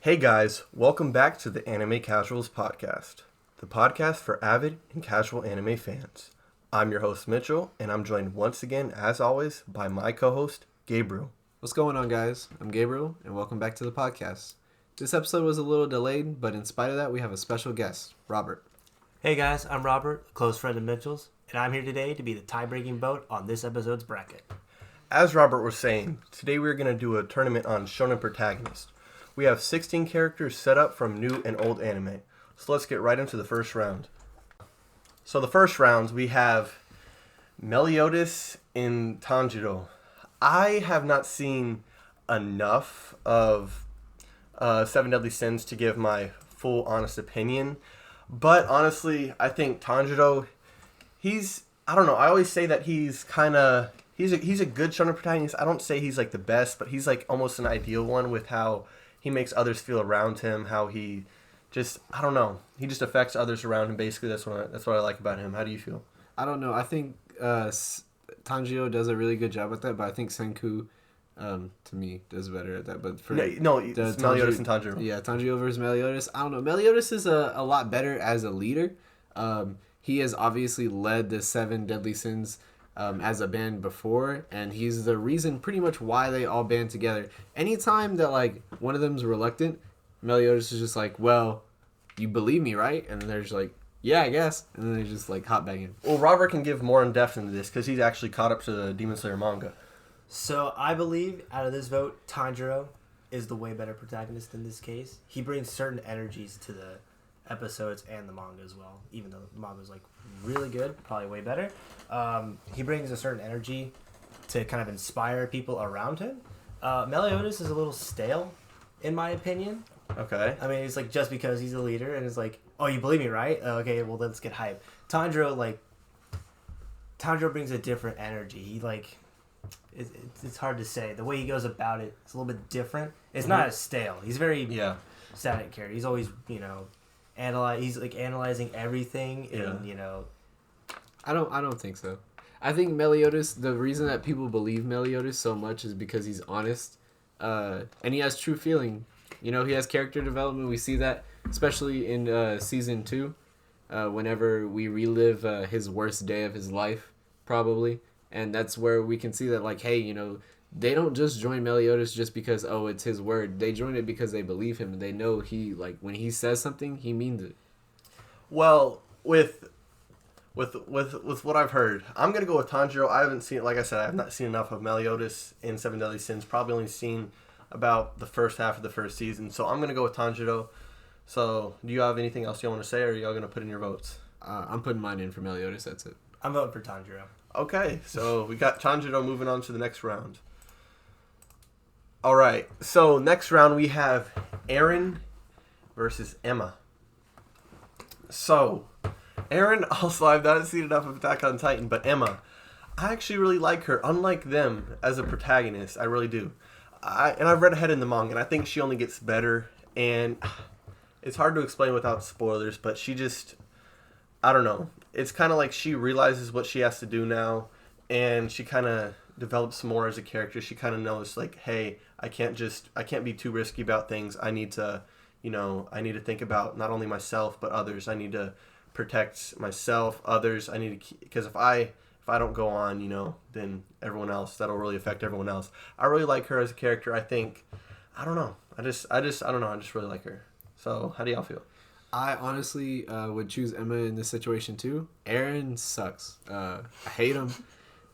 Hey guys, welcome back to the Anime Casuals Podcast, the podcast for avid and casual anime fans. I'm your host Mitchell, and I'm joined once again, as always, by my co-host Gabriel. What's going on, guys? I'm Gabriel, and welcome back to the podcast. This episode was a little delayed, but in spite of that, we have a special guest, Robert. Hey guys, I'm Robert, a close friend of Mitchell's, and I'm here today to be the tie-breaking vote on this episode's bracket. As Robert was saying, today we're going to do a tournament on Shounen Protagonist. We have 16 characters set up from new and old anime. So let's get right into the first round. So the first round, we have Meliodas and Tanjiro. I have not seen enough of Seven Deadly Sins to give my full honest opinion. But honestly, I think Tanjiro, I don't know, I always say that he's a good shonen protagonist. I don't say he's like the best, but he's like almost an ideal one with how he makes others feel around him, how he just, I don't know, he just affects others around him. Basically, that's what I like about him. How do you feel? I don't know. I think Tanjiro does a really good job at that, but I think Sinku, to me, does better at that. But for it's Meliodas and Tanjiro. Yeah, Tanjiro versus Meliodas. I don't know. Meliodas is a lot better as a leader. He has obviously led the Seven Deadly Sins as a band before, and he's the reason pretty much why they all band together. Anytime that like one of them's reluctant, Meliodas is just like, well, you believe me, right? And they're just like, yeah, I guess. And then they just like hop back in. Well, Robert can give more in depth into this because he's actually caught up to the Demon Slayer manga. So I believe out of this vote, Tanjiro is the way better protagonist in this case. He brings certain energies to the episodes and the manga as well, even though the manga is like really good, probably way better. He brings a certain energy to kind of inspire people around him. Meliodas is a little stale, in my opinion. Okay. I mean, it's like just because he's a leader and it's like, oh, you believe me, right? Okay, well, let's get hype. Tanjiro brings a different energy. He it's hard to say. The way he goes about it is a little bit different. It's not as stale. He's very static character. He's always, he's like analyzing everything and, I don't think so. I think Meliodas, the reason that people believe Meliodas so much is because he's honest, and he has true feeling. He has character development. We see that, especially in season 2, whenever we relive his worst day of his life, probably. And that's where we can see that, like, hey, they don't just join Meliodas just because, oh, it's his word. They join it because they believe him, and they know he, like, when he says something, he means it. Well, with what I've heard, I'm gonna go with Tanjiro. I haven't seen, like I said, I have not seen enough of Meliodas in Seven Deadly Sins. Probably only seen about the first half of the first season, so I'm gonna go with Tanjiro. So, do you have anything else you want to say, or are y'all gonna put in your votes? I'm putting mine in for Meliodas. That's it. I'm voting for Tanjiro. Okay, so we got Tanjiro moving on to the next round. All right, so next round we have Eren versus Emma. So, Eren, also, I've not seen enough of Attack on Titan, but Emma, I actually really like her. Unlike them as a protagonist, I really do. I've read ahead in the manga, and I think she only gets better. And it's hard to explain without spoilers, but she just, I don't know. It's kind of like she realizes what she has to do now, and she kind of develops more as a character. She kind of knows, like, hey, I can't be too risky about things. I need to, I need to think about not only myself but others. I need to protect myself, others. I need to, because if I don't go on, then everyone else, that'll really affect everyone else. I really like her as a character. I think, I don't know. I don't know. I just really like her. So, how do y'all feel? I honestly would choose Emma in this situation too. Eren sucks. I hate him.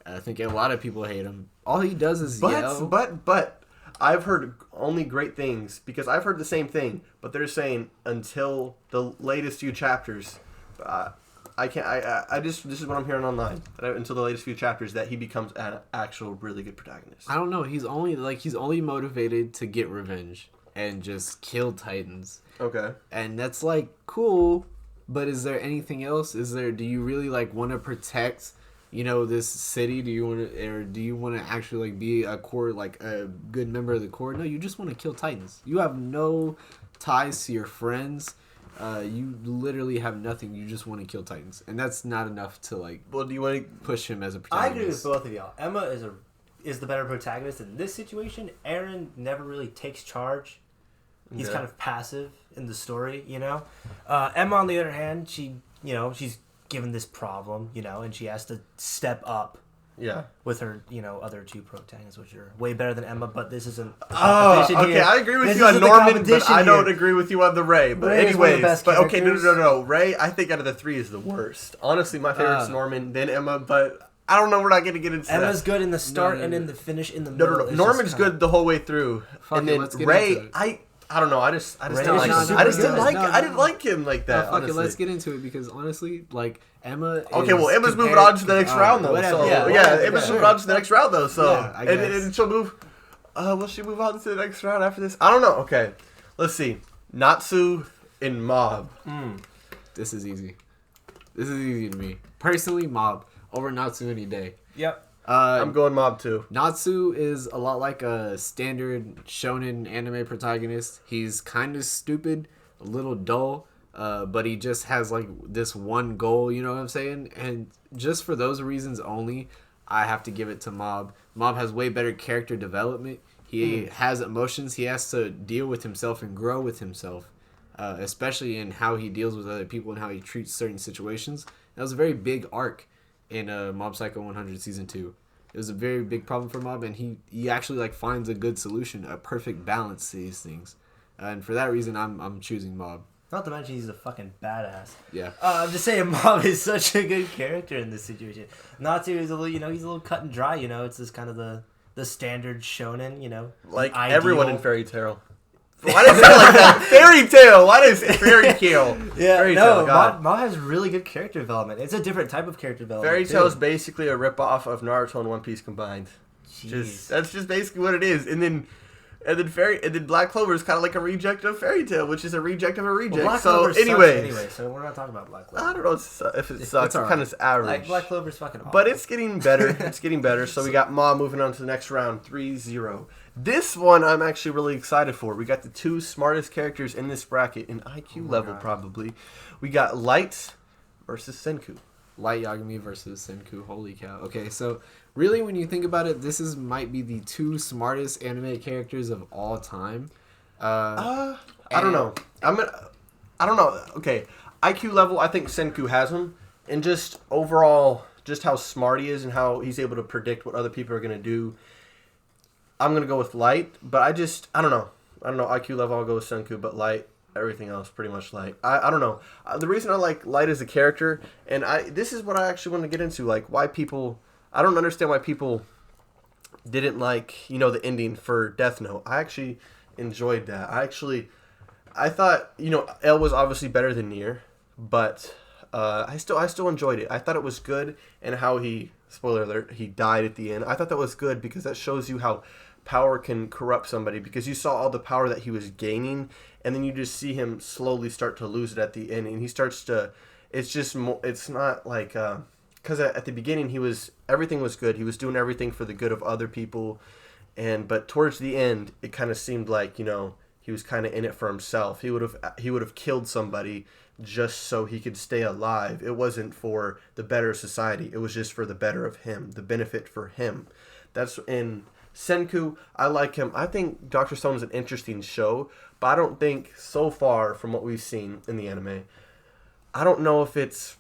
I think a lot of people hate him. All he does is yell. But I've heard only great things, because I've heard the same thing, but they're saying until the latest few chapters, this is what I'm hearing online, until the latest few chapters, that he becomes an actual really good protagonist. I don't know. He's only motivated to get revenge and just kill Titans. Okay. And that's like cool, but is there anything else? Do you really like want to protect, this city? Do you want to actually like be a core, like a good member of the core? No, you just want to kill Titans. You have no ties to your friends. You literally have nothing. You just want to kill Titans, and that's not enough to like. Well, do you want to push him as a I protagonist? agree with both of y'all. Emma is the better protagonist in this situation. Eren never really takes charge He's Yeah. kind of passive in the story, you know. Emma, on the other hand, she's given this problem, and she has to step up Yeah. with her, other two protagonists, which are way better than Emma. But this isn't. A Oh, competition okay. here. I agree with This you on isn't the Norman, but competition I don't here. agree with you on the Ray. But Ray is one of the anyways, best but okay, characters. no. Ray, I think out of the three is the worst. Honestly, my favorite's Norman, then Emma. But I don't know. We're not going to get into Emma's that. good in the start No. and in the finish in the No, middle. no. It's just Norman's kinda- good the whole way through, Fuck and it, then let's get Ray, into it. I don't know. I just Ray didn't is like him. super I just didn't good. like. No, I didn't no. like him like that. Fuck it, honestly. let's get into it because honestly, like Emma. Okay, is well, Emma's moving compared- on to the next alright, round though. whatever. So Yeah, yeah, whatever, Emma's yeah. moving on to the next round though. So Yeah, I guess. and she'll move. Will she move on to the next round after this? I don't know. Okay, let's see. Natsu in Mob. This is easy. This is easy to me personally. Mob over Natsu any day. Yep. I'm going Mob too. Natsu is a lot like a standard shonen anime protagonist. He's kind of stupid, a little dull, but he just has like this one goal, you know what I'm saying? And just for those reasons only, I have to give it to Mob. Mob has way better character development. He has emotions. He has to deal with himself and grow with himself, especially in how he deals with other people and how he treats certain situations. That was a very big arc in Mob Psycho 100 Season 2. It was a very big problem for Mob, and he actually like finds a good solution, a perfect balance to these things. And for that reason, I'm choosing Mob. Not to mention he's a fucking badass. Yeah. I'm just saying, Mob is such a good character in this situation. Natsu is a little, he's a little cut and dry. It's just kind of the standard shonen. Like the ideal- everyone in Fairy Tale. Why did I say it like that? Fairy Tale. Why does Fairy Tale? Yeah, Fairy no, Tale. God. Mob has really good character development. It's a different type of character development. Fairy too. Tale is basically a ripoff of Naruto and One Piece combined. Jeez. That's just basically what it is. And then Black Clover is kind of like a reject of Fairy Tale, which is a reject of a reject. Well, Black So Clover sucks anyway, anyway, so we're not talking about Black Clover. I don't know if it sucks. It's alright. kind of average. Black Clover's fucking awesome. But it's getting better. It's getting better. So we got Ma moving on to the next round, 3-0. This one I'm actually really excited for. We got the two smartest characters in this bracket in IQ level, God. probably. We got Light versus Senku. Light Yagami versus Sinku. Holy cow. Okay, so really when you think about it, this might be the two smartest anime characters of all time. I don't know. I don't know. Okay, IQ level, I think Senku has him, and just overall, just how smart he is and how he's able to predict what other people are gonna do. I'm gonna go with Light, but I don't know. IQ level, I'll go with Senku, but Light, everything else pretty much Light. I don't know. The reason I like Light as a character, and this is what I actually want to get into, like why people. I don't understand why people didn't like the ending for Death Note. I actually enjoyed that. I thought L was obviously better than Nier, but I still enjoyed it. I thought it was good, and how spoiler alert, he died at the end. I thought that was good because that shows you how power can corrupt somebody, because you saw all the power that he was gaining, and then you just see him slowly start to lose it at the end, and he starts to. It's just more. It's not like because at the beginning everything was good. He was doing everything for the good of other people, but towards the end it kind of seemed like he was kind of in it for himself. He would have killed somebody just so he could stay alive. It wasn't for the better of society. It was just for the better of him, the benefit for him. That's in Senku. I like him. I think Dr. Stone is an interesting show, but I don't think so far from what we've seen in the anime, I don't know if it's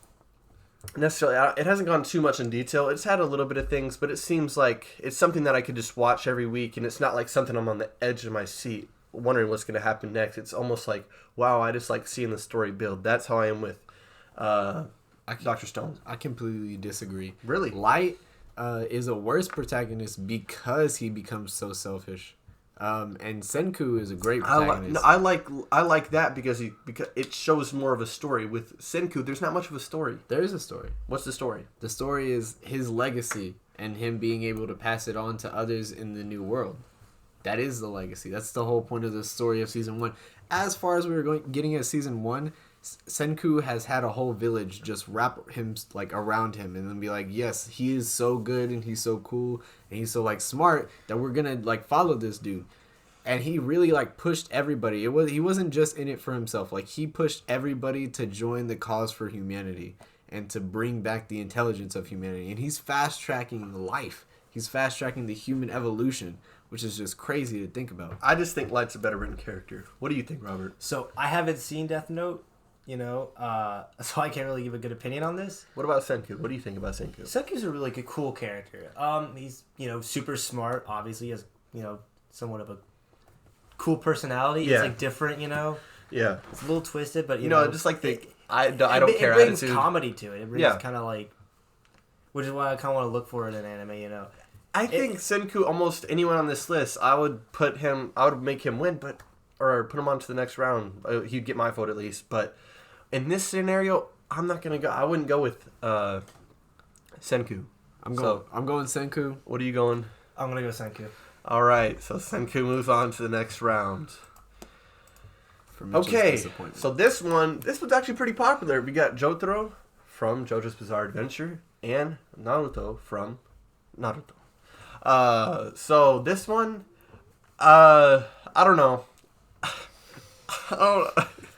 necessarily, it hasn't gone too much in detail. It's had a little bit of things, but it seems like it's something that I could just watch every week, and it's not like something I'm on the edge of my seat wondering what's going to happen next. It's almost like, wow, I just like seeing the story build. That's how I am with Dr. Stone. I completely disagree. Really? Light is a worse protagonist because he becomes so selfish. And Senku is a great protagonist. I like that because it shows more of a story. With Senku, there's not much of a story. There is a story. What's the story? The story is his legacy and him being able to pass it on to others in the new world. That is the legacy. That's the whole point of the story of season 1. As far as we were getting at season 1, Senku has had a whole village just wrap him around him and then be like, yes, he is so good and he's so cool and he's so smart that we're gonna follow this dude. And he really pushed everybody. He wasn't just in it for himself. He pushed everybody to join the cause for humanity and to bring back the intelligence of humanity. And he's fast tracking life. He's fast tracking the human evolution, which is just crazy to think about. I just think Light's a better written character. What do you think, Robert? So I haven't seen Death Note, so I can't really give a good opinion on this. What about Senku? What do you think about Senku? Senku's a really good, cool character. He's super smart. Obviously, has somewhat of a cool personality. Yeah. It's like different, Yeah. It's a little twisted, but just like I don't care it brings attitude. comedy to it. It brings kind of like, which is why I kind of want to look for it in anime. I think Senku, almost anyone on this list, I would make him win, or put him on to the next round. He'd get my vote at least. But in this scenario, I'm not gonna go. I wouldn't go with Senku. I'm going Senku. What are you going? I'm gonna go Senku. All right, so Senku moves on to the next round. Okay, so this one's actually pretty popular. We got Jotaro from JoJo's Bizarre Adventure and Naruto from Naruto. So this one, I don't know.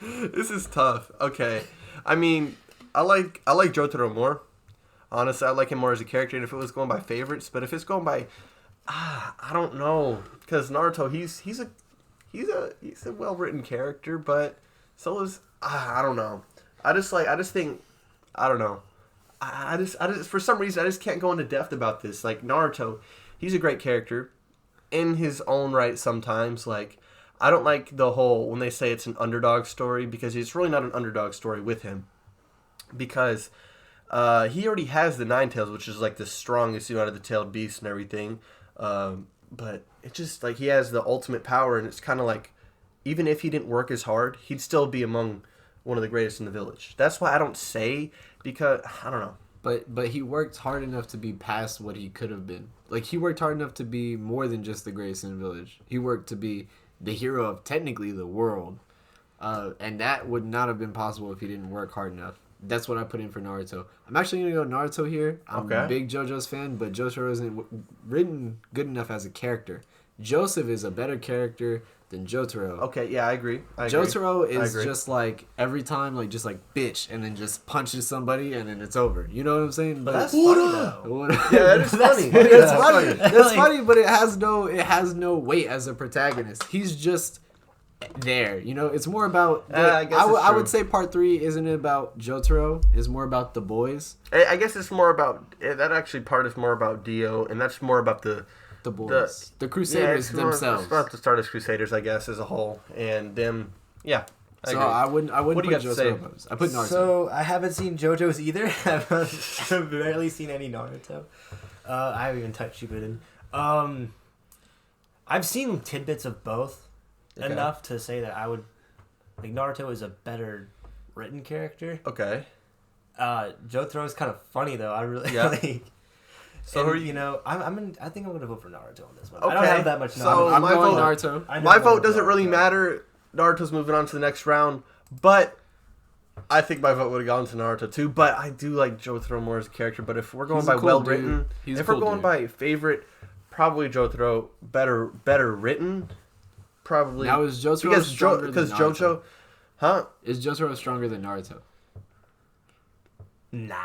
This is tough. Okay, I mean, I like Jotaro more. Honestly, I like him more as a character, and if it was going by favorites, but if it's going by, I don't know, because Naruto, he's a well written character, but so is I don't know. I just think I don't know. I just for some reason I just can't go into depth about this. Like Naruto, he's a great character in his own right sometimes. Like I don't like the whole when they say it's an underdog story, because it's really not an underdog story with him, because he already has the Nine Tails, which is like the strongest out of the tailed beast and everything. But it's just like he has the ultimate power, and it's kind of like even if he didn't work as hard, he'd still be among one of the greatest in the village. That's why I don't say, because I don't know. But he worked hard enough to be past what he could have been. Like he worked hard enough to be more than just the greatest in the village. He worked to be the hero of technically the world, and that would not have been possible if he didn't work hard enough. That's what I put in for Naruto. I'm actually going to go Naruto here. I'm a big JoJo's fan, but Jotaro isn't written good enough as a character. Joseph is a better character than Jotaro. Okay, yeah, I agree. Jotaro is just like every time, like just like bitch, and then just punches somebody, and then it's over. You know what I'm saying? But that's funny though. Yeah, that is funny. That's funny. That's funny, but it has no weight as a protagonist. He's just there, it's more about I would say part 3 isn't about Jotaro, is more about the boys. I guess it's more about that. Actually, part is more about Dio, and that's more about the boys, the Crusaders themselves. It's about the Stardust Crusaders, I guess, as a whole, and them. Yeah. I wouldn't what do you put got to say? I put Naruto. So I haven't seen JoJo's either. I've barely seen any Naruto. I haven't even touched Shippuden. I've seen tidbits of both. Okay. Enough to say that I would like Naruto is a better written character. Okay. Jotaro is kind of funny though. I really like. So and, are you? I think I'm gonna vote for Naruto on this one. Okay. I don't have that much knowledge. So I'm my going vote, Naruto. My vote doesn't really matter. Naruto's moving on to the next round, but I think my vote would have gone to Naruto too. But I do like Jotaro more as a character. But if we're going by well written, if we're going by favorite, probably Jotaro better written. Probably now is Jotaro stronger than Naruto? JoJo, huh? Is Jotaro stronger than Naruto? Nah.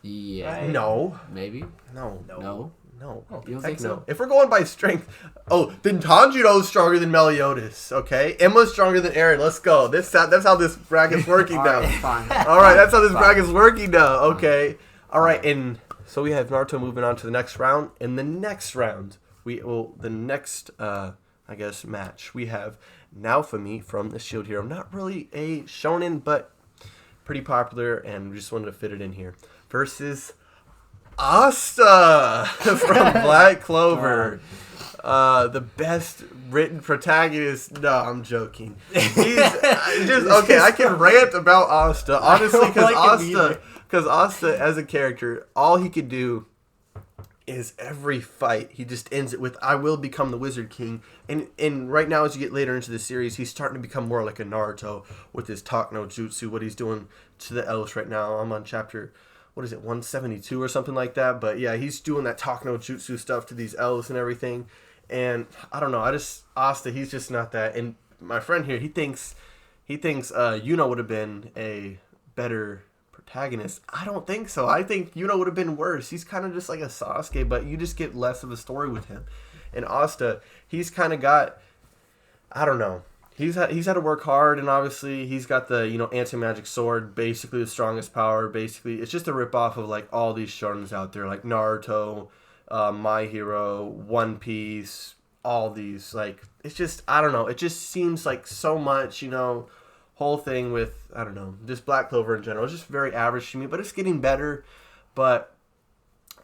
Yeah. Right. No. Maybe. No. You don't think so? If we're going by strength, then Tanjiro's stronger than Meliodas. Okay, Emma's stronger than Eren. Let's go. That's how this bracket's working now. Fine. All right, that's how this bracket's working now. Okay. All right, and so we have Naruto moving on to the next round. In the next round, I guess match, we have Naofumi from the Shield Hero. Not really a shonen, but pretty popular, and we just wanted to fit it in here. Versus Hasta from Black Clover. The best written protagonist. No, I'm joking. He's I can rant about Hasta. Honestly, because Hasta as a character, all he could do is every fight he just ends it with "I will become the Wizard King," and right now as you get later into the series, he's starting to become more like a Naruto with his talk no jutsu, what he's doing to the elves right now. I'm on chapter 172 or something like that, but yeah, he's doing that talk no jutsu stuff to these elves and everything, and I don't know, Asta, he's just not that. And my friend here, he thinks Yuno would have been a better protagonist. I don't think so. I think Yuno would have been worse. He's kind of just like a Sasuke, but you just get less of a story with him. And Hasta, he's kind of got, I don't know. He's had to work hard, and obviously he's got the, anti-magic sword, basically the strongest power. Basically, it's just a rip-off of, like, all these shonens out there, like Naruto, My Hero, One Piece, all these. Like, it's just, I don't know. It just seems like so much, whole thing with, I don't know, just Black Clover in general. It's just very average to me, but it's getting better. But,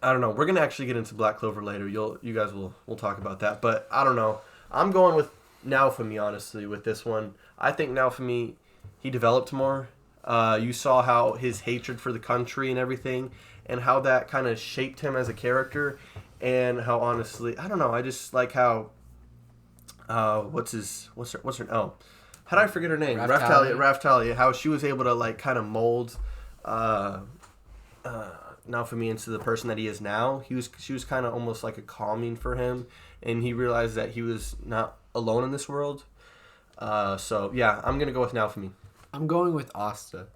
I don't know. We're going to actually get into Black Clover later. You guys will talk about that. But, I don't know. I'm going with Naofumi, honestly, with this one. I think Naofumi, he developed more. You saw how his hatred for the country and everything, and how that kind of shaped him as a character, and how, honestly, I don't know, I just like how, what's her, oh, how did I forget her name? Raftalia, how she was able to, like, kind of mold, Naofumi into the person that he is now. She was kind of almost like a calming for him, and he realized that he was not alone in this world. So yeah, I'm gonna go with Naofumi. I'm going with Hasta,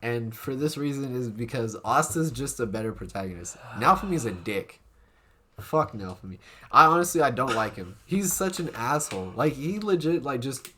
and for this reason is because Hasta's just a better protagonist. Naofumi's a dick. Fuck Naofumi. I don't like him. He's such an asshole. Like, he legit just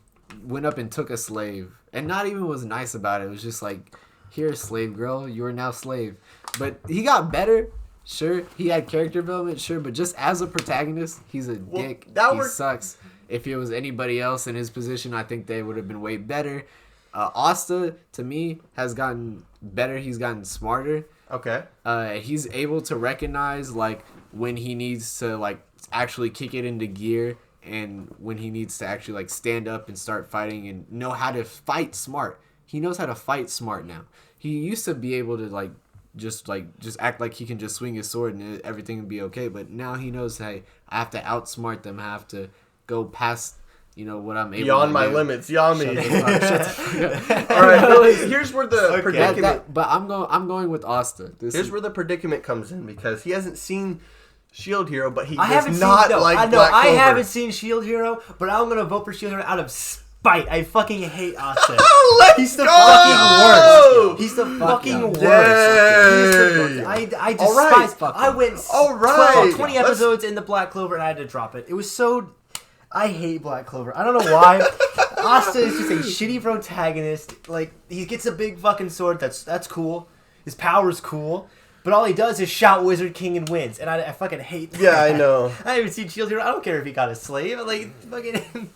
went up and took a slave, and not even was nice about it. It was just like, here, slave girl, you are now slave. But he got better. Sure, he had character development, sure, but just as a protagonist, he's a dick. He sucks. If it was anybody else in his position, I think they would have been way better. Hasta, to me, has gotten better. He's gotten smarter. Okay. He's able to recognize, like, when he needs to, like, actually kick it into gear, and when he needs to actually, like, stand up and start fighting and know how to fight smart. He knows how to fight smart now. He used to be able to, just act like he can just swing his sword and everything would be okay. But now he knows, hey, I have to outsmart them. I have to go past, what I'm able to do. Beyond my limits. Beyond me. All right. Here's where the predicament. But I'm going with Hasta. Here's where the predicament comes in, because he hasn't seen Shield Hero, but he I does not like Black Clover. I haven't seen Shield Hero, but I'm gonna vote for Shield Hero out of spite. I fucking hate Hasta. He's the fucking worst. He's the fucking worst. I despise. I went 20 episodes in the Black Clover and I had to drop it. It was so. I hate Black Clover. I don't know why. Hasta is just a shitty protagonist. Like, he gets a big fucking sword. That's cool. His power's cool. But all he does is shout Wizard King and wins. And I fucking hate that. Yeah, I know. I haven't seen Shield Hero. I don't care if he got a slave. Like, fucking.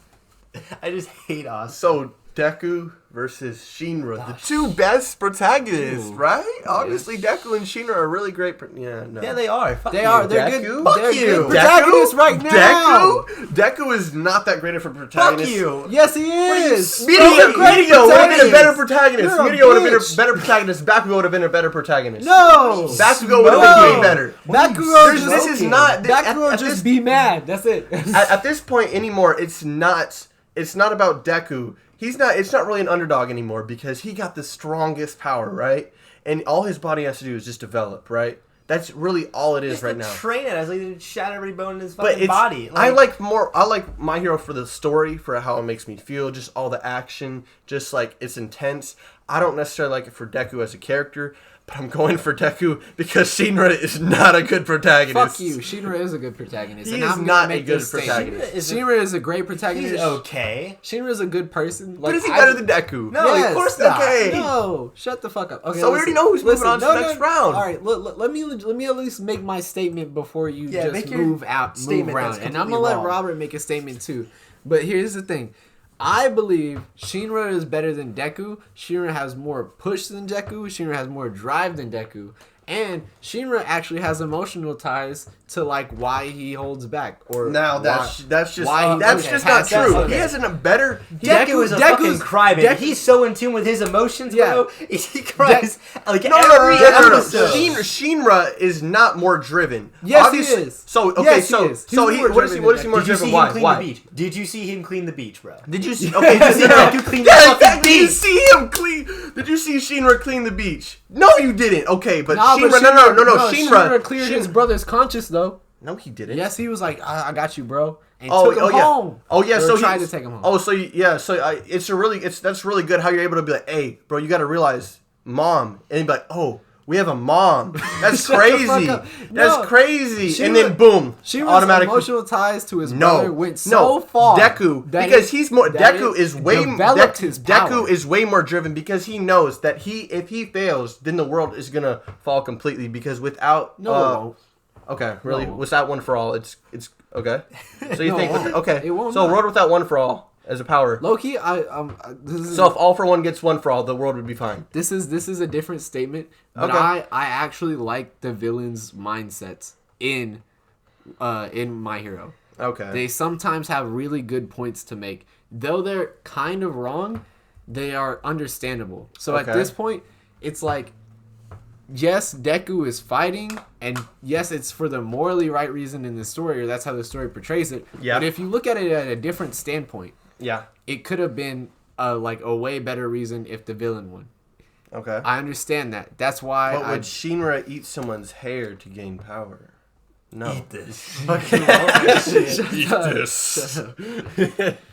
I just hate Hasta. So, Deku versus Shinra, the two best protagonists, right? Obviously, Deku and Shinra are really great. Yeah, they are. They are. They're Deku? good. Fuck They're you. good protagonists right now. Deku is not that great of a protagonist. Fuck you. Yes, he is. Meteor would have been a better protagonist. Meteor would have been a better protagonist. Bakugo would have been a better protagonist. No. Bakugo would have been way better. Bakugo just be mad. That's it. At this point anymore, it's not about Deku. It's not really an underdog anymore, because he got the strongest power, right? And all his body has to do is just develop, right? That's really all it is right now. Train it. I was like, shatter every bone in his fucking body. I like My Hero for the story, for how it makes me feel, just all the action, just like it's intense. I don't necessarily like it for Deku as a character, but I'm going for Deku because Shinra is not a good protagonist. Fuck you. Shinra is a good protagonist. He is not a good protagonist. Shinra is a great protagonist. He's okay. Shinra is a good person. But is he better than Deku? No, of course not. Okay. No, shut the fuck up. Okay, so we already know who's moving on to the next round. All right, let me at least make my statement before you just move around. And I'm gonna let Robert make a statement too. But here's the thing. I believe Shinra is better than Deku. Shinra has more push than Deku. Shinra has more drive than Deku. And Shinra actually has emotional ties to like why he holds back. Or now that's just not true. Okay. He hasn't a better. Deku is a fucking crybaby. He's so in tune with his emotions, bro. He cries every episode. Shinra is not more driven. Yes, he is. So okay, so what is he more driven? Why? Did you see him clean the beach, bro? Did you see? Okay, did you see Deku clean the fucking beach? Did you see him clean? Did you see Shinra clean the beach? No, you didn't. Okay, but Shinra, no. Shinra cleared his brother's conscience, though. No, he didn't. Yes, he was like, I got you, bro. And took him home. Oh, yeah. So tried to take him home. Oh, so that's really good how you're able to be like, hey, bro, you got to realize, Mom. And he'd be like, oh, We have a mom. That's Shut the fuck crazy. up. That's No. crazy. And then boom, She was automatic emotional ties to his brother went so no, far. Deku, that because it- he's more. that Deku it is way. developed his power. Deku is way more driven because he knows that if he fails, then the world is gonna fall completely. Because without No, it won't. okay, really, No. without one for all, it's okay. So you No, think it won't. okay? It won't So a not. world without one for all as a power. Low-key, this is So if all for one gets one for all, the world would be fine. this is a different statement, but Okay. I actually like the villains' mindsets in My Hero. Okay. They sometimes have really good points to make. Though they're kind of wrong, they are understandable. So at Okay. this point, it's like, yes, Deku is fighting, and yes, it's for the morally right reason in the story, or that's how the story portrays it. Yeah. But if you look at it at a different standpoint, yeah. it could have been a way better reason if the villain won. Okay. I understand that. That's why But would Shinra eat someone's hair to gain power? No. Eat this. Fucking Eat this.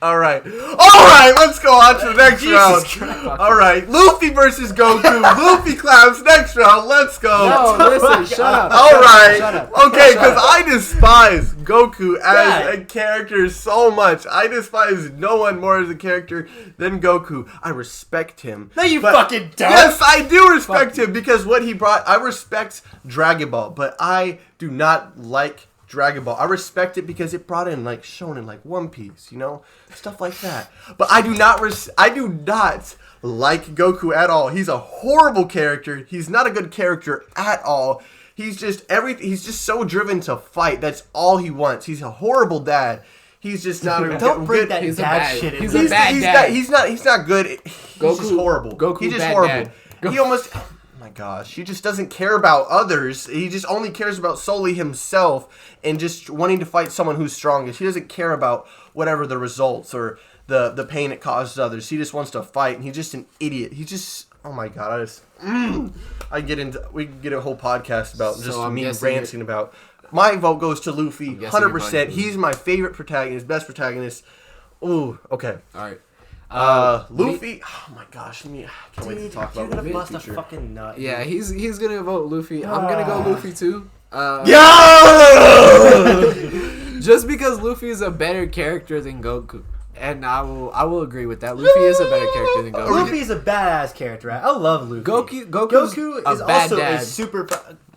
All right. Let's go on to the next round. All right, Luffy versus Goku. Luffy claps next round. Let's go. No, listen, shut up. All right. Shut up. Okay, because I despise Goku as Yeah. a character so much. I despise no one more as a character than Goku. I respect him. No, you But- fucking don't. Yes, I do respect him because what he brought. I respect Dragon Ball, but I do not like Dragon Ball. I respect it because it brought in like Shonen, like One Piece, stuff like that. But I do not. I do not like Goku at all. He's a horrible character. He's not a good character at all. He's just everything. He's just so driven to fight. That's all he wants. He's a horrible dad. He's just not a Don't bring good. that He's a dad bad- shit in. he's there. a bad dad. He's not good. He's just Goku- horrible. Goku he's just bad horrible. dad. He almost. Oh my gosh. He just doesn't care about others. He just only cares about solely himself and just wanting to fight someone who's strongest. He doesn't care about whatever the results or the pain it causes others. He just wants to fight, and he's just an idiot. He just. Oh my god. We can get a whole podcast about So just I'm me guessing ranting about. My vote goes to Luffy, guessing 100%. you're voting He's my favorite protagonist, best protagonist. Ooh, okay. All right. Luffy. Oh my gosh, I can't wait to talk You're about gonna Luffy in bust the a future. fucking nut. Yeah, he's gonna vote Luffy. I'm gonna go Luffy too. Yeah! Just because Luffy is a better character than Goku, and I will agree with that. Luffy is a better character than Goku. Luffy's a badass character. Right? I love Luffy. Goku's Goku a is bad also dad. a super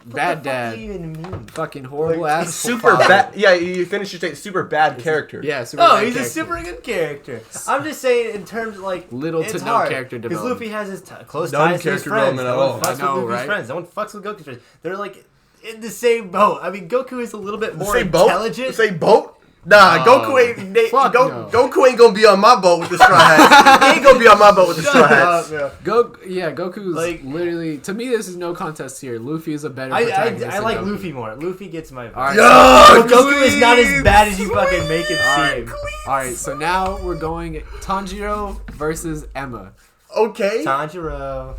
Bad what the fuck dad. do you even mean? Fucking horrible Like, ass. Super father. bad. Yeah, you finished your statement. Super bad character. Yeah, super Oh, bad he's character. a super good character. I'm just saying in terms of like Little to it's no hard, character because development. Luffy has his close None ties to his character friends. development No at one all. fucks I know, with Luffy's right? friends. No one fucks with Goku's friends. They're like in the same boat. I mean, Goku is a little bit more Say boat. intelligent. Say boat. Nah, Goku ain't. fuck no. Goku ain't gonna be on my boat with the straw hats. He ain't gonna be on my boat with the straw hats. Goku's Like- literally, to me, this is no contest here. Luffy is a better I protagonist like than Goku. Luffy more. Luffy gets my vote. All right. Yeah, Goku is not as please, bad as you fucking make it Alright. seem. Alright, so now we're going Tanjiro versus Emma. Okay. Tanjiro.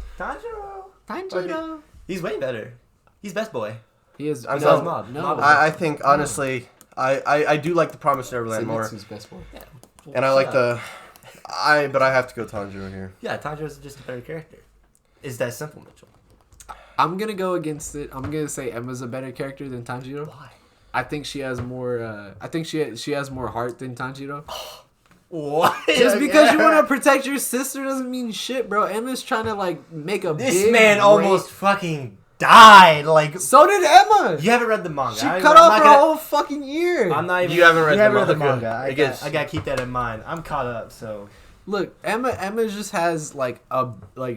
Tanjiro. He's way better. He's best boy. He is. I'm no, telling- Mob. no. Mob. I think honestly, I do like the Promised Neverland more, Zenitsu's best boy. and I like the. But I have to go Tanjiro here. Yeah, Tanjiro's just a better character. It's that simple, Mitchell. I'm gonna go against it. I'm gonna say Emma's a better character than Tanjiro. Why? I think she has more. I think she has more heart than Tanjiro. What? Just because you want to protect your sister doesn't mean shit, bro. Emma's trying to like make a This big man break. almost fucking died. Like, So did Emma. you haven't read the manga. She I'm cut not off her gonna- whole fucking ear. I'm not even. You haven't read the manga. I It gets- gotta keep that in mind. I'm caught up, so. Look, Emma just has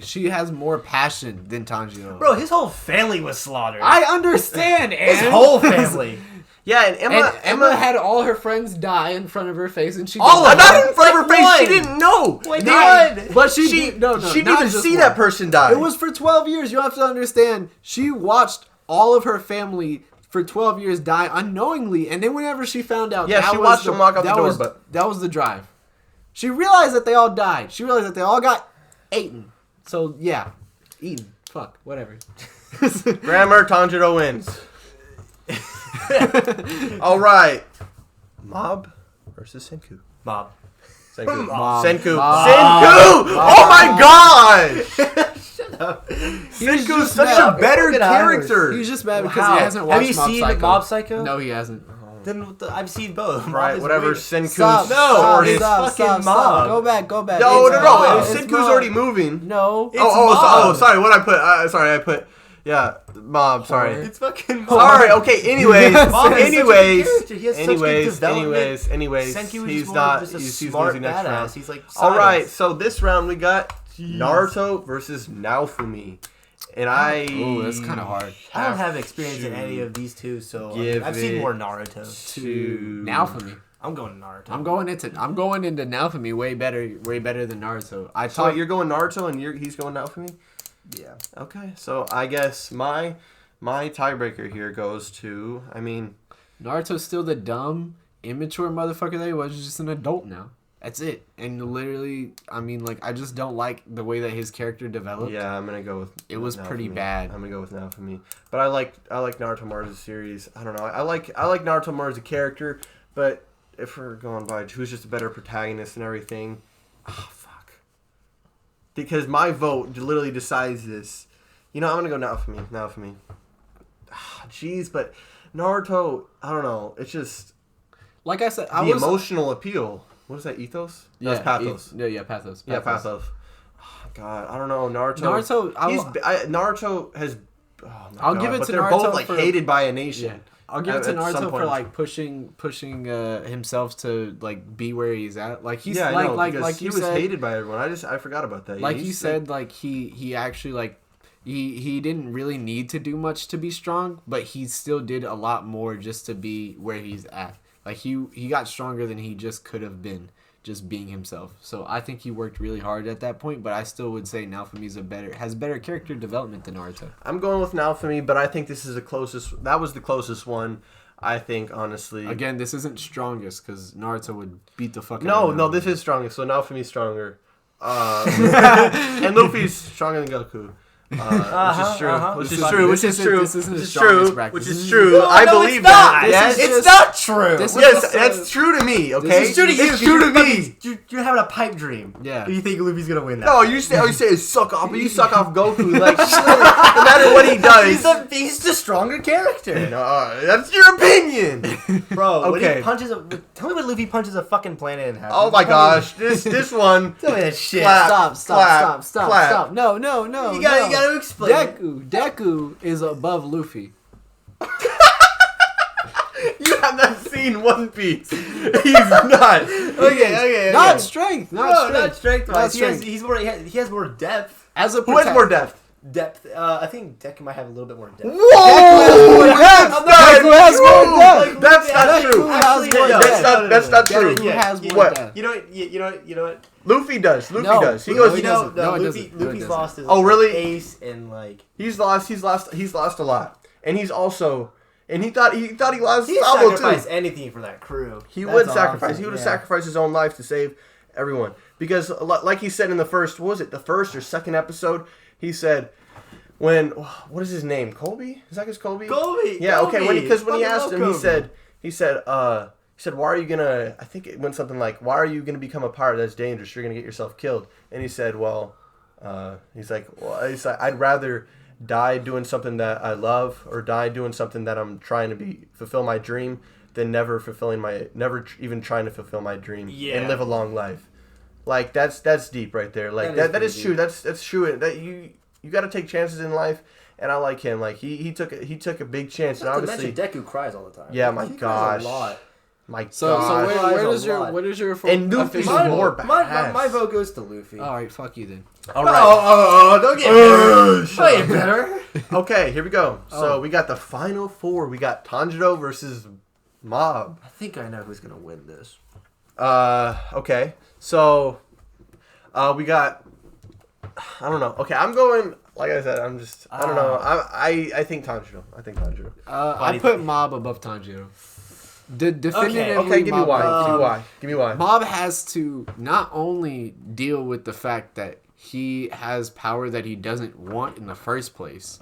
she has more passion than Tanjiro. Bro, his whole family was slaughtered. I understand, his Ann. whole family. Yeah, and Emma had all her friends die in front of her face, and she All of didn't- them? not in front of her face. She One. didn't know. Like They- one. But she She no, she didn't not even just see one. that person die. It was for 12 years. You have to understand. She watched all of her family for 12 years die unknowingly, and then whenever she found out, Yeah, that she was watched them walk out the that door, was- but- that was the drive. She realized that they all died. She realized that they all got eaten. So yeah, eaten. Fuck, whatever. Grammar, Tanjiro wins. All right. Mob versus Senku. Mob. Senku. Mob. Senku. Mob. Senku! Oh my gosh! Senku's such a better character. He's just mad because he hasn't watched Have you seen Psycho. Mob Psycho? No, he hasn't. Then I've seen both. Right, whatever. Senku's Mob. Go back. No. Mob. Senku's already moving. No. Sorry. What I put? Yeah, Mob. Sorry. It's fucking Mob. Sorry. Okay. Anyways. Anyways. Senku is He's more not. just a He's smart losing next badass. round. He's like. All right. So this round we got Naruto versus Naofumi, and Ooh, that's kind of hard. I don't have experience in any of these two, so I've seen more Naruto. To Naofumi. I'm going to Naruto. I'm going into Naofumi way better than Naruto. So you're going Naruto and he's going Naofumi? Yeah. Okay. So I guess my tiebreaker here goes to, Naruto's still the dumb, immature motherfucker that he was. He's just an adult now. That's it. And literally, I just don't like the way that his character developed. Yeah, I'm gonna go with. It was pretty Naofumi. bad. I'm gonna go with Naofumi. But I like Naruto more as a series. I don't know. I like Naruto more as a character. But if we're going by who's just a better protagonist and everything, fuck. Because my vote literally decides this. I'm gonna go Naofumi. Jeez, but Naruto, I don't know. It's just like I said, emotional appeal. What is that? Ethos? Yeah, That's pathos. Pathos. Yeah, pathos. Oh, God, I don't know. Naruto has. I'll give it to they're Naruto both for, hated by a nation. Yeah. I'll give it to Naruto for pushing himself to be where he's at. Like he's he was hated by everyone. I forgot about that. Like you said, he actually he didn't really need to do much to be strong, but he still did a lot more just to be where he's at. Like he got stronger than he just could have been, just being himself. So I think he worked really hard at that point, but I still would say Naofumi's has better character development than Naruto. I'm going with Naofumi, but I think this is that was the closest one. I think, honestly. Again, this isn't strongest because Naruto would beat the fuck out of him. No, this is strongest. So Naofumi's stronger. And Luffy's stronger than Goku. Which is true. This isn't the strongest bracket. Which is true. I believe that. Yes, it's not true. Yes, that's true to me. Okay, it's true to you. It's true to me. You're having a pipe dream. Yeah. You think Luffy's gonna win that? No, you say suck off, but you suck off Goku. Like no matter what he does, he's the stronger character. No, that's your opinion, bro. Okay. When he punches tell me when Luffy punches a fucking planet in half. Oh my gosh, this one. Tell me that shit. Stop. No. You gotta explain. Deku is above Luffy. You have not seen One Piece. He's not. Okay. Not strength. Not strength. Not strength. He has more depth. Who has more depth? I think Deku might have a little bit more depth. Whoa! Deku has more depth. That's not true. That's not true. Deku has more depth. You know what? Luffy does. He goes. Luffy's lost his really? ace and he's lost a lot, and he's also he thought he lost he'd Sabo sacrifice too. anything for that crew. He would sacrifice. He would have sacrificed his own life to save everyone because, like he said in the first, the first or second episode, he said. What is his name? Colby? Is that his Colby? Colby. Yeah. Colby. Okay. Because when he asked him, Colby. he said, why are you gonna? I think it went something like, why are you gonna become a pirate? That's dangerous. You're gonna get yourself killed. And he said, he's like, I'd rather die doing something that I love or die doing something that I'm trying to fulfill my dream than never even trying to fulfill my dream and live a long life. Like that's deep right there. Like that is true. That's true. That you got to take chances in life, and I like him. Like he took a big chance, and obviously Deku cries all the time. Yeah, my gosh, So what is your and Luffy's more badass. My vote goes to Luffy. All right, fuck you then. All right, don't get better. Okay, here we go. So we got the final four. We got Tanjiro versus Mob. I think I know who's gonna win this. Okay, so we got. I don't know. Okay, I'm going. Like I said, I don't know. I think Tanjiro. I put Mob above Tanjiro. Definitively. Okay. Give me why. Give me why. Mob has to not only deal with the fact that he has power that he doesn't want in the first place,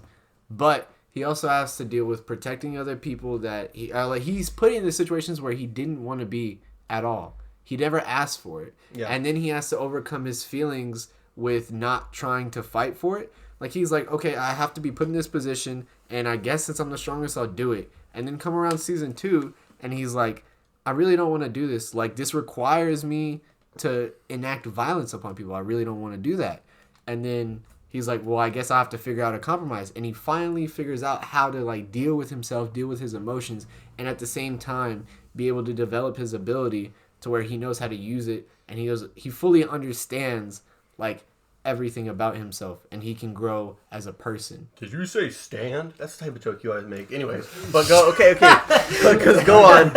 but he also has to deal with protecting other people that he's put into situations where he didn't want to be at all. He never asked for it, and then he has to overcome his feelings with not trying to fight for it. Like, he's like, okay, I have to be put in this position, and I guess since I'm the strongest, I'll do it. And then come around season 2, and he's like, I really don't want to do this. Like, this requires me to enact violence upon people. I really don't want to do that. And then he's like, well, I guess I have to figure out a compromise. And he finally figures out how to, like, deal with himself, deal with his emotions, and at the same time be able to develop his ability to where he knows how to use it, and he fully understands, like, everything about himself, and he can grow as a person. Did you say stand? That's the type of joke you always make. Anyways, but okay. Because go on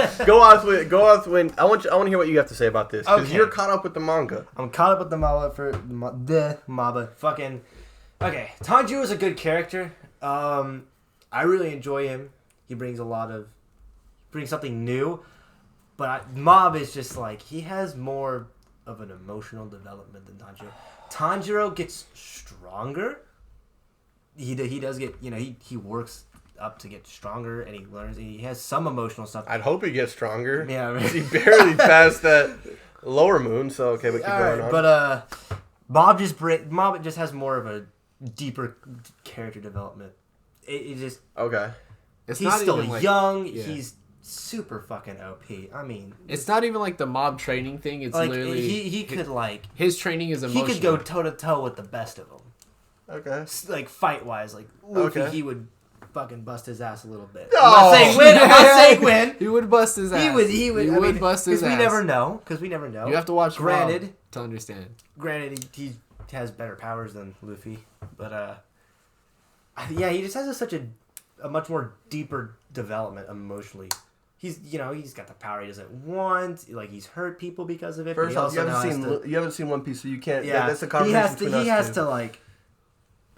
when I want to hear what you have to say about this, because you're caught up with the manga. I'm caught up with the manga fucking. Okay, Tanjiro is a good character. I really enjoy him. He brings something new, but Mob is just like, he has more of an emotional development than Tanjiro. Tanjiro gets stronger. He does get, he works up to get stronger, and he learns, and he has some emotional stuff. I'd hope he gets stronger. Yeah, right. He barely passed that lower moon, so okay, but keep going on. But Mob just has more of a deeper character development. It just okay. He's still young. Yeah. He's super fucking OP. I mean, it's not even like the Mob training thing. It's like, literally he could like his training is emotional. He could go toe to toe with the best of them. Okay. Like fight wise, like Luffy, he would fucking bust his ass a little bit. No. I'm not saying win. He would bust his ass. He would bust his ass. Because we never know. You have to watch Granted Mob to understand. Granted, he has better powers than Luffy, but yeah, he just has such a much more deeper development emotionally. He's got the power he doesn't want. Like, he's hurt people because of it. First off, you haven't seen One Piece, so you can't. Yeah, that's a conversation between us.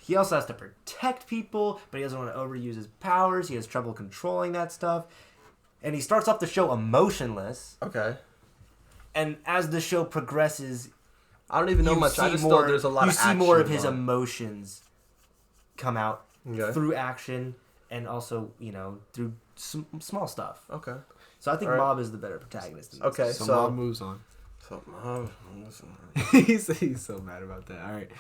He also has to protect people, but he doesn't want to overuse his powers. He has trouble controlling that stuff, and he starts off the show emotionless. Okay. And as the show progresses, I don't even know much. I just know there's a lot of action. You see more of his emotions come out through action, and also through small stuff. Okay. So I think Mob is the better protagonist. Okay, so Mob moves on. So Mob moves on. He's so mad about that. All right.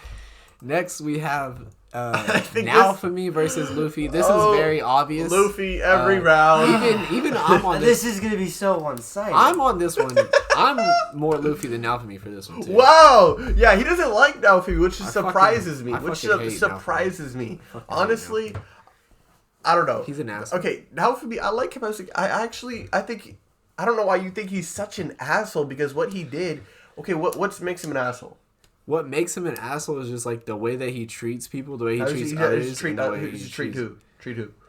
Next we have Naofumi versus Luffy. This is very obvious. Luffy every round. Even I'm on this. This is gonna be so one-sided. I'm on this one. I'm more Luffy than Naofumi for this one too. Wow. Yeah, he doesn't like Naofumi, which surprises me. Me. Honestly, I don't know. He's an asshole. Okay, Naofumi, I like him. I don't know why you think he's such an asshole, because what he did. Okay, what makes him an asshole? What makes him an asshole is just like the way that he treats people, the way he treats others. Treat who?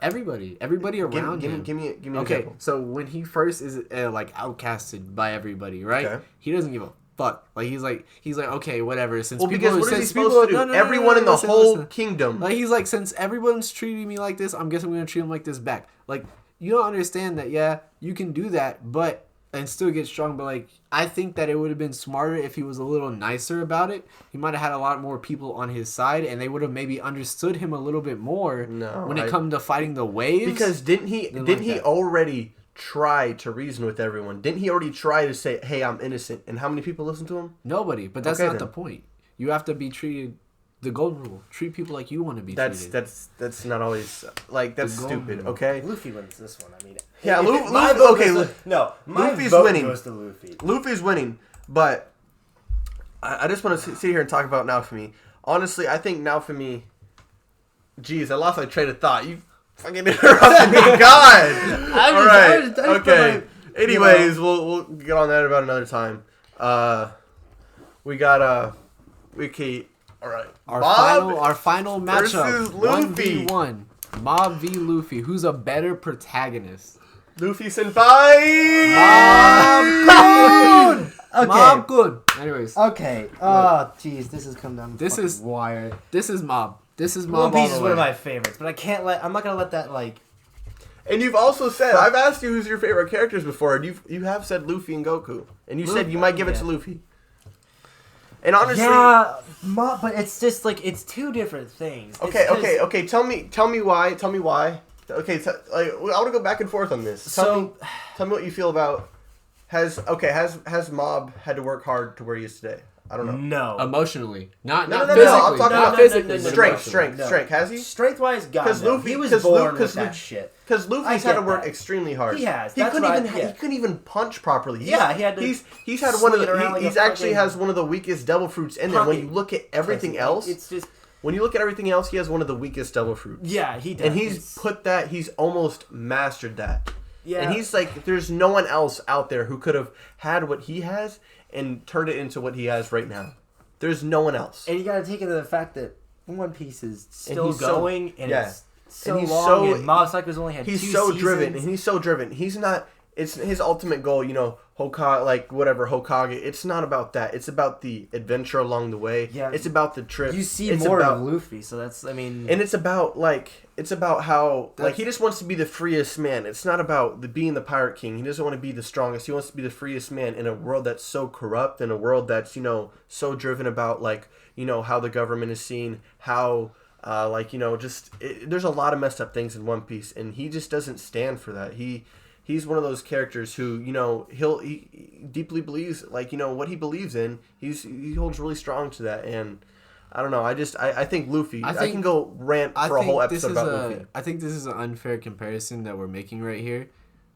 Everybody around him. Give me an okay, example. so when he first is like outcasted by everybody, right? He doesn't give a fuck. Like he's like okay, whatever. Because what is he supposed to do? Everyone in the whole kingdom. Like he's like, since everyone's treating me like this, I'm guessing I'm gonna treat him like this back. Like, you don't understand that. Yeah, you can do that, and still get strong, but like, I think that it would have been smarter if he was a little nicer about it. He might have had a lot more people on his side, and they would have maybe understood him a little bit more when it comes to fighting the waves. Because didn't he already try to reason with everyone? Didn't he already try to say, "Hey, I'm innocent"? And how many people listened to him? Nobody. But that's not the point. You have to be treated. The golden rule: treat people like you want to be treated. That's not always like, that's stupid. Rule. Okay, Luffy wins this one. I mean, yeah, Luffy's winning. Goes to Luffy. Luffy's winning, but I just want to sit here and talk about Naofumi. Honestly, I think Naofumi. Jeez, I lost my train of thought. You fucking interrupted me, God. All right, okay. Anyways, we'll get on that about another time. We got Wiki. All right. Our final matchup. Luffy. 1v1. Mob v Luffy. Who's a better protagonist? Luffy senpai. Mob good. Okay. Mob good. Anyways. Okay. Oh, jeez, this has come down. This is wire. This is Mob. This is Mob. One Piece is one of my favorites, but I'm not gonna let that like. And you've also said, I've asked you who's your favorite characters before, and you have said Luffy and Goku, and you said you might give it to Luffy. And honestly, but it's just like, it's two different things. Okay. Tell me why. Okay, I want to go back and forth on this. Tell me what you feel about. Has Mob had to work hard to where he is today? I don't know. No. Emotionally, not No, physically. I'm talking not about physically. no, but strength. emotionally. Strength. Has he? Strength-wise, God, Because no. Luffy, He was cause born Lu- with cause Lu- that shit. Because I Luffy's had get to work that. extremely hard. He has. He That's couldn't what even. yeah. He couldn't even punch properly. He had to. He's had one of swing it around the. like He's a actually fucking has one of the weakest devil fruits in there. When you look at everything else, it's just. when you look at everything else, he has one of the weakest devil fruits. Yeah, he does. And he's almost mastered that. Yeah. And he's like, there's no one else out there who could have had what he has and turned it into what he has right now. There's no one else. And you got to take into the fact that One Piece is still he's going, so, and yeah. it's so he's long, so, and Mob Psycho's only had 2 seasons. He's so driven, and he's so driven. He's not. It's his ultimate goal, you know, Hokage, like whatever Hokage. It's not about that. It's about the adventure along the way. Yeah. It's about the trip. You see it's more about, of Luffy, so that's, I mean... And it's about how, like, he just wants to be the freest man. It's not about being the pirate king. He doesn't want to be the strongest. He wants to be the freest man in a world that's so corrupt, in a world that's, you know, so driven about, like, you know, how the government is seen, how... like, you know, there's a lot of messed up things in One Piece, and he just doesn't stand for that. He's one of those characters who, you know, he deeply believes, like, you know, what he believes in. He holds really strong to that, and I don't know. I think Luffy. I can go rant for a whole episode about Luffy. I think this is an unfair comparison that we're making right here.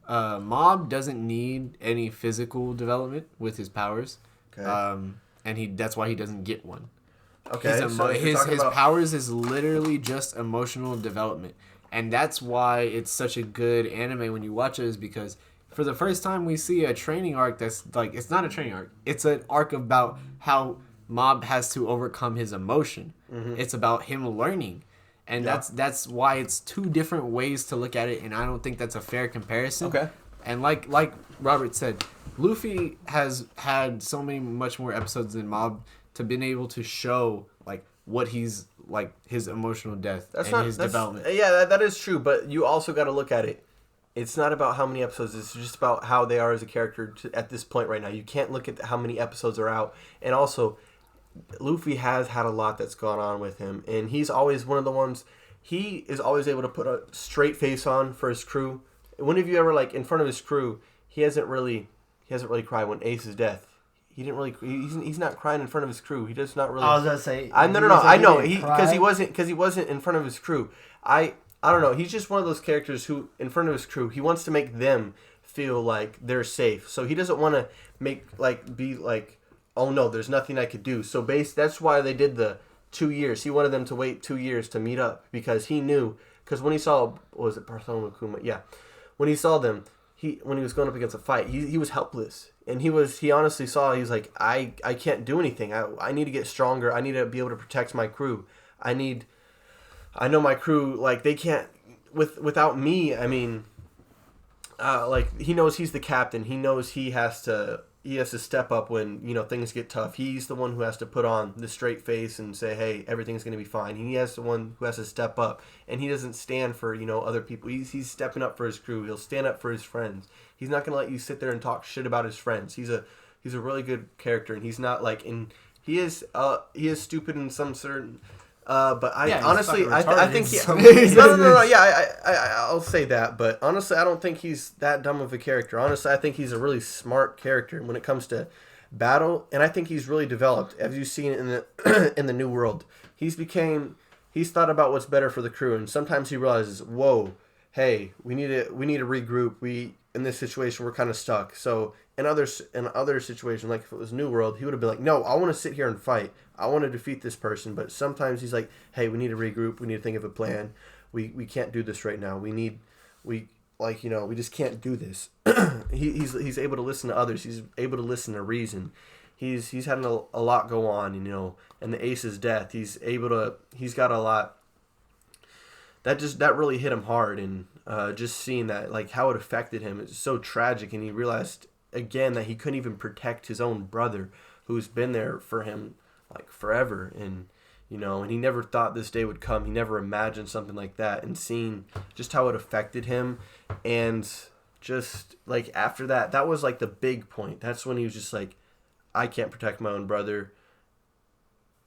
Mob doesn't need any physical development with his powers, Okay. and that's why he doesn't get one. Okay. His powers is literally just emotional development. And that's why it's such a good anime when you watch it, is because for the first time we see a training arc that's like, it's not a training arc. It's an arc about how Mob has to overcome his emotion. Mm-hmm. It's about him learning. And that's why it's 2 different ways to look at it, and I don't think that's a fair comparison. Okay. And like Robert said, Luffy has had so many much more episodes than Mob to been able to show like what he's like, his emotional depth his development. Yeah, that is true, but you also got to look at it. It's not about how many episodes. It's just about how they are as a character at this point right now. You can't look at how many episodes are out. And also, Luffy has had a lot that's gone on with him, and he's always one of the ones. He is always able to put a straight face on for his crew. When have you ever, like, in front of his crew, he hasn't really cried when Ace's death. He didn't really. He's not crying in front of his crew. He does not really. I was gonna say. No. I know because he wasn't in front of his crew. I don't know. He's just one of those characters who, in front of his crew, he wants to make them feel like they're safe. So he doesn't want to be like, oh no, there's nothing I could do. So that's why they did the 2 years. He wanted them to wait 2 years to meet up, because he knew. Because when he saw, what was it, Bartholomew Kuma? Yeah, when he saw them, when he was going up against a fight, he was helpless. And he honestly saw, he's like, I can't do anything. I need to get stronger. I need to be able to protect my crew. I know my crew, like, they can't, without me, I mean, like, he knows he's the captain. He knows he has to step up when, you know, things get tough. He's the one who has to put on the straight face and say, hey, everything's going to be fine. He has the one who has to step up, and he doesn't stand for, you know, other people. He's stepping up for his crew. He'll stand up for his friends. He's not going to let you sit there and talk shit about his friends. He's a really good character, and he's not like, he is stupid in some certain, but honestly, I think no. Yeah, I'll say that, but honestly, I don't think he's that dumb of a character. Honestly, I think he's a really smart character when it comes to battle, and I think he's really developed, as you've seen in the New World. He's thought about what's better for the crew, and sometimes he realizes, whoa, hey, we need to regroup. In this situation, we're kind of stuck. So in other situations, like if it was New World, he would have been like, no, I want to sit here and fight. I want to defeat this person. But sometimes he's like, hey, we need to regroup. We need to think of a plan. We can't do this right now. We just can't do this. He's able to listen to others. He's able to listen to reason. He's had a lot go on, you know, and the Ace's death. He's got a lot. That really hit him hard, and just seeing that, like, how it affected him, it's so tragic. And he realized again that he couldn't even protect his own brother, who's been there for him like forever, and you know, and he never thought this day would come. He never imagined something like that, and seeing just how it affected him, and just like after that was like the big point. That's when he was just like, I can't protect my own brother,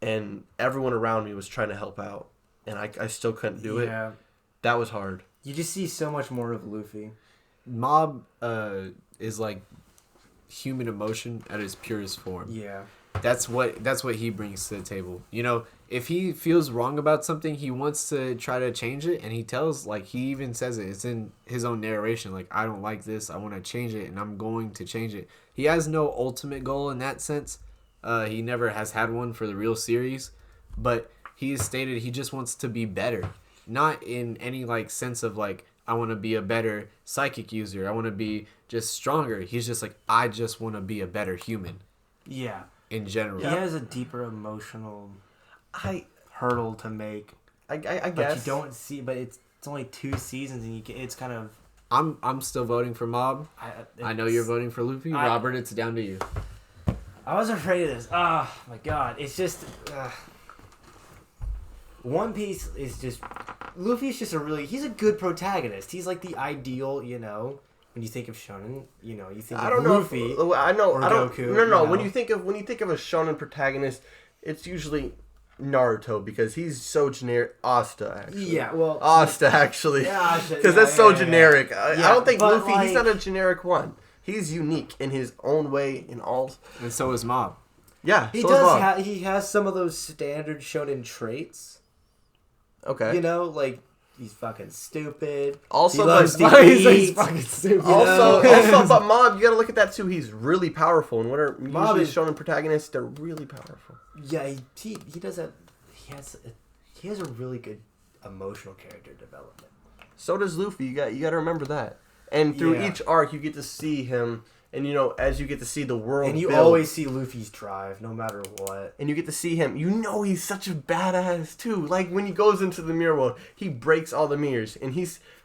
and everyone around me was trying to help out, and I still couldn't do it. That was hard. You just see so much more of Luffy. Mob is like human emotion at its purest form. Yeah. That's what he brings to the table. You know, if he feels wrong about something, he wants to try to change it, and he tells, like, he even says it. It's in his own narration. Like, I don't like this. I want to change it, and I'm going to change it. He has no ultimate goal in that sense. He never has had one for the real series, but he has stated he just wants to be better. Not in any, like, sense of, like, I want to be a better psychic user. I want to be just stronger. He's just like, I just want to be a better human. Yeah. In general. He has a deeper emotional hurdle to make. I guess. But you don't see, but it's only 2 seasons, and it's kind of... I'm still voting for Mob. I know you're voting for Luffy. Robert, it's down to you. I was afraid of this. Oh, my God. It's just... One Piece is just... Luffy's just he's a good protagonist. He's like the ideal, you know... When you think of shonen, you know, you think of Luffy. I know. Or I don't. Goku, No. you know. When you think of a shonen protagonist, it's usually Naruto because he's so generic. Hasta, actually. Yeah, well. Hasta, actually. Yeah, because that's so generic. Yeah. I don't think Luffy. Like, he's not a generic one. He's unique in his own way in all. And so is Mob. Yeah, he does. He has some of those standard shonen traits. Okay. You know, like. He's fucking stupid. Also, he loves to he's eat. fucking stupid. Also, but Mob, you gotta look at that too. He's really powerful, and what are usually shonen protagonists? They're really powerful. Yeah, he does that. He has a really good emotional character development. So does Luffy. You got to remember that. And through each arc, you get to see him, and you know, as you get to see the world, and you build, always see Luffy's drive, no matter what. And you get to see him. You know, he's such a badass too. Like when he goes into the mirror world, he breaks all the mirrors, and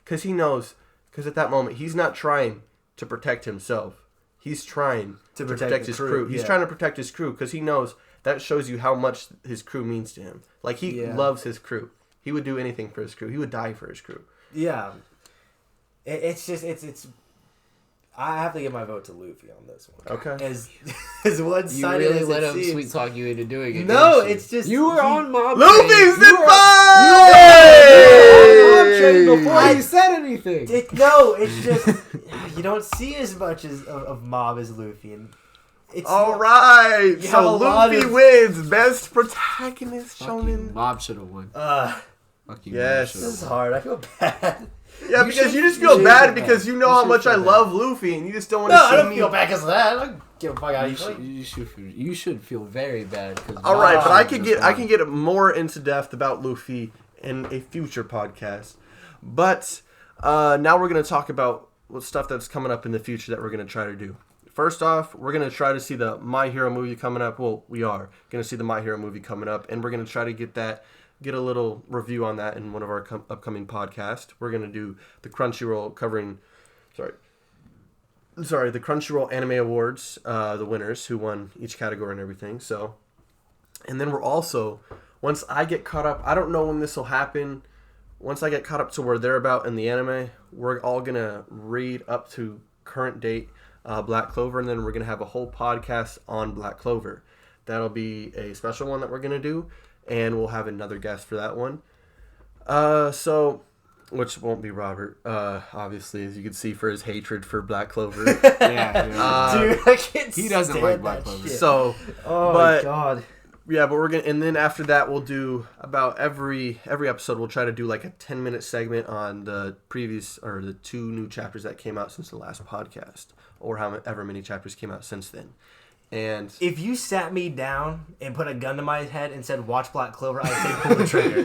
because he knows, because at that moment he's not trying to protect himself. He's trying to protect his crew. He's trying to protect his crew because he knows that shows you how much his crew means to him. Like he loves his crew. He would do anything for his crew. He would die for his crew. Yeah, it's I have to give my vote to Luffy on this one. Okay. As one-sided You really as let it him seems. sweet talk you into doing it. No, didn't you? it's just You were on Mob. Luffy's the before you said anything. It's just you don't see as much of Mob as Luffy, and it's all right. You have So a lot Luffy of- wins best protagonist Fuck you. shonen. Mob should have won. Fuck you. Yes. Mob This is should've hard. I feel bad. Yeah, because you just feel bad because you know how much I love Luffy, and you just don't want to No, see I don't me. feel bad because of that. I don't give a fuck how you won. You should feel very bad. All right, but I can get more into depth about Luffy in a future podcast. But now we're gonna talk about what stuff that's coming up in the future that we're gonna try to do. First off, we're gonna try to see the My Hero movie coming up. Well, we are gonna see the My Hero movie coming up, and we're gonna try to get a little review on that in one of our upcoming podcasts. We're gonna do the Crunchyroll covering, the Crunchyroll Anime Awards, the winners who won each category and everything. So, and then we're also, once I get caught up, I don't know when this will happen. Once I get caught up to where they're about in the anime, we're all gonna read up to current date Black Clover, and then we're gonna have a whole podcast on Black Clover. That'll be a special one that we're gonna do. And we'll have another guest for that one. Which won't be Robert, obviously, as you can see for his hatred for Black Clover. Dude, I can't he doesn't stand like Black that Clover. shit. So, oh my god. Yeah, but we're gonna, and then after that, we'll do about every episode. We'll try to do like a 10-minute segment on the previous or the 2 new chapters that came out since the last podcast, or however many chapters came out since then. And if you sat me down and put a gun to my head and said, "Watch Black Clover," I'd say, "Pull the trigger."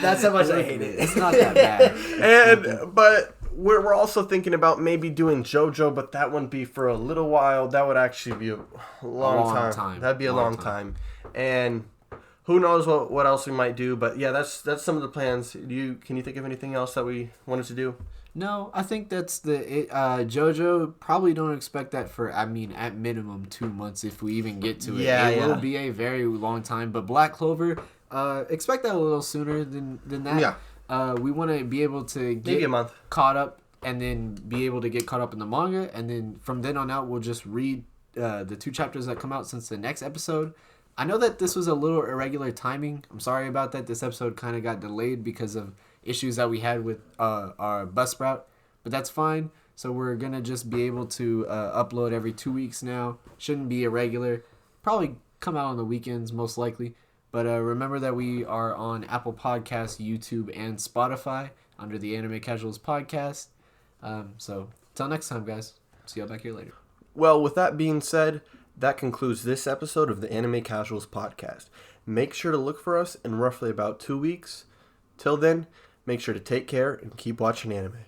That's how much I hate it. It's not that bad. But we're also thinking about maybe doing JoJo, but that wouldn't be for a little while. That would actually be a long time. That'd be a long time. And who knows what else we might do? But yeah, that's some of the plans. Can you think of anything else that we wanted to do? No, I think that's JoJo. Probably don't expect that for, at minimum 2 months if we even get to it. It will be a very long time. But Black Clover, expect that a little sooner than that. Yeah. We want to be able to get maybe a month caught up and then be able to get caught up in the manga. And then from then on out, we'll just read the 2 chapters that come out since the next episode. I know that this was a little irregular timing. I'm sorry about that. This episode kind of got delayed because of issues that we had with our bus route, but that's fine. So we're gonna just be able to upload every 2 weeks now. Shouldn't be irregular. Probably come out on the weekends most likely. But remember that we are on Apple Podcasts, YouTube, and Spotify under the Anime Casuals podcast. So till next time, guys. See y'all back here later. Well, with that being said, that concludes this episode of the Anime Casuals podcast. Make sure to look for us in roughly about 2 weeks. Till then, make sure to take care and keep watching anime.